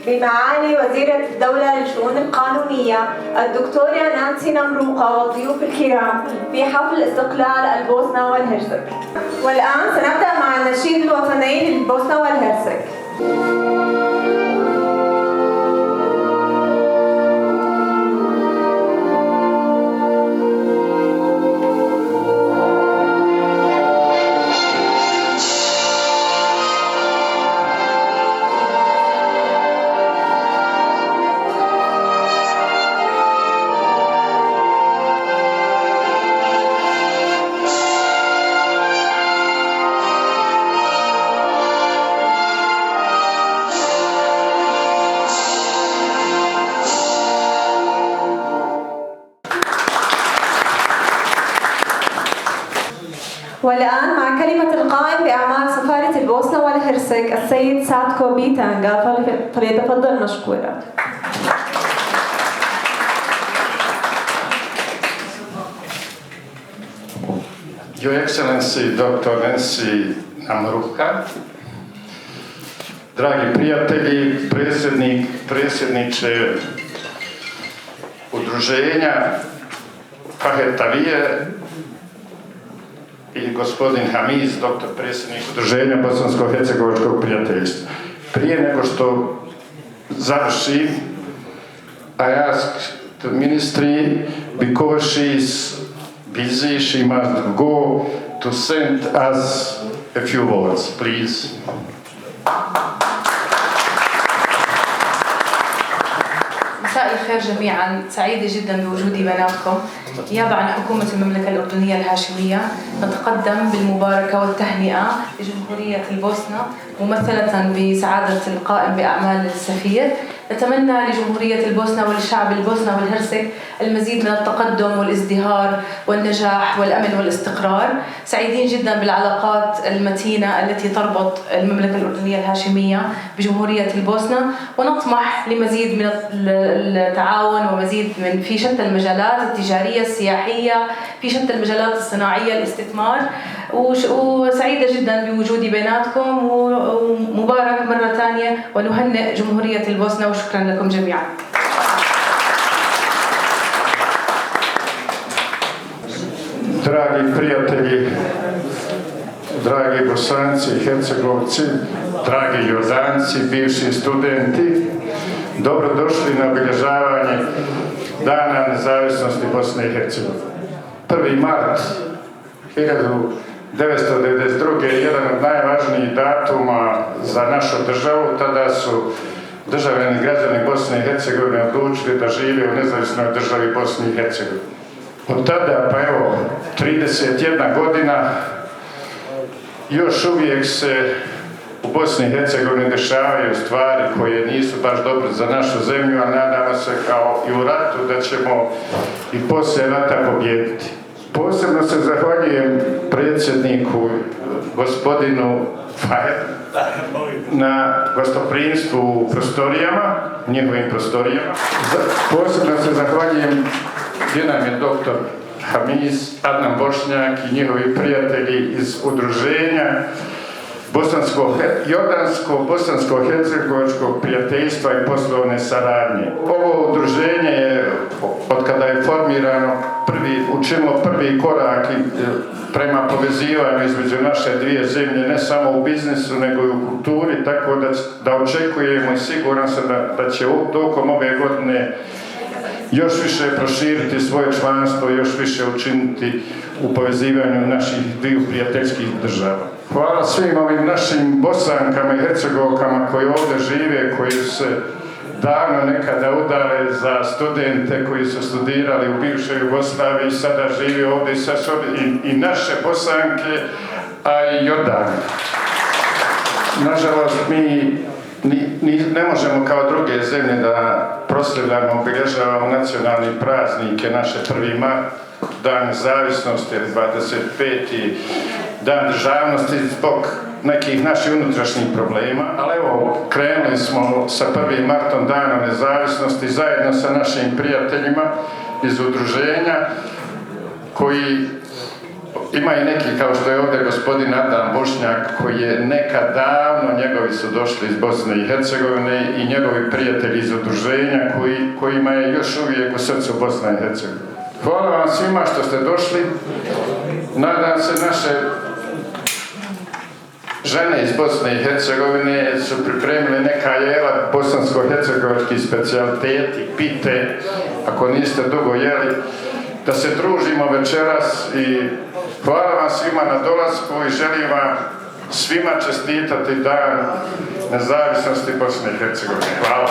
بمعالي وزيرة الدولة للشؤون القانونية الدكتورة نانسي نمروقة والضيوف الكرام في حفل استقلال البوسنة والهرسك. والآن سنبدأ مع النشيد الوطني للبوسنة والهرسك. والآن مع كلمة القائم بأعمال سفارة البوسنة والهرسك السيد ساتكو بيتانغا فليتفضل مشكورا. Your Excellency Dr. Nancy Namruka, dragi prijatelji, predsjedniče udruženja Fahetavije i gospodin Hamiz, doktor predsjednik udruženja Bosansko-hercegovačkog prijateljstva. Prije nego što završim, I ask the ministry, because she is busy, she must go, to send us a few words, please. مساء الخير جميعا، سعيدة جدا بوجودي بيناتكم. نيابة عن حكومة المملكة الأردنية الهاشمية نتقدم بالمباركة والتهنئة لجمهورية البوسنة ممثلة بسعادة القائم بأعمال السفير. نتمنى لجمهورية البوسنة وللشعب البوسنة والهرسك المزيد من التقدم والازدهار والنجاح والأمن والاستقرار. سعيدين جدا بالعلاقات المتينة التي تربط المملكة الأردنية الهاشمية بجمهورية البوسنة، ونطمح لمزيد من التعاون ومزيد من في شتى المجالات التجارية السياحية، في شتى المجالات الصناعية الاستثمار. وسعيدة جدا بوجودي بيناتكم، ومبارك مرة ثانية، ونهنئ جمهورية البوسنة وشكرا لكم جميعا. Dragi prijatelji, dragi Bosanci i Hercegovci, dragi Jordanci, bivši studenti, dobrodošli na obilježavanje Dana nezavisnosti Bosne i Hercegovine. 1. mart 1992. je jedan od najvažnijih datuma za našu državu. Tada su državljani građani Bosne i Hercegovine odlučili da žive u nezavisnoj državi Bosni i Hercegovine. Od tada, pa evo, 31 godina, još uvijek se u Bosni i Hercegovini dešavaju stvari koje nisu baš dobre za našu zemlju, a nadamo se kao i u ratu da ćemo i poslije rata pobijediti. Posebno se zahvaljujem predsjedniku gospodinu Fahet na gostoprimstvu u prostorijama, njegovim prostorijama. Posebno se zahvaljujem gdje nam je doktor Hamiz, Adnan Bošnjak i njihovi prijatelji iz udruženja Bosansko-hercegovačkog prijateljstva i poslovne saradnje. Ovo udruženje je, od kada je formirano, učinilo prvi korak prema povezivanju između naše dvije zemlje, ne samo u biznisu, nego i u kulturi, tako da očekujemo i siguran sam da će tokom ove godine još više proširiti svoje članstvo i još više učiniti u povezivanju naših dviju prijateljskih država. Hvala svim ovim našim Bosankama i Hercegovkama koji ovdje žive, koji su se davno nekada udale za studente koji su studirali u bivšoj Jugoslaviji i sada žive ovdje i naše Bosanke, a i Jordane. Nažalost, mi ne možemo kao druge zemlje da proslavljamo, obilježavamo nacionalne praznike, naše 1. mart, Dan nezavisnosti, 25. Dan državnosti zbog nekih naših unutrašnjih problema. Ali evo, krenuli smo sa 1. martom, Danom nezavisnosti, zajedno sa našim prijateljima iz udruženja koji Ima i neki, kao što je ovdje gospodin Adam Bošnjak, koji je nekad davno, njegovi su došli iz Bosne i Hercegovine i njegovi prijatelji iz udruženja kojima je još uvijek u srcu Bosna i Hercegovina. Hvala vam svima što ste došli. Nadam se naše žene iz Bosne i Hercegovine su pripremile neka jela, bosansko-hercegovački specijaliteti, pite, ako niste dugo jeli, da se družimo večeras i hvala vam svima na dolasku i želim vam svima čestitati dan nezavisnosti Bosne i Hercegovine. Hvala.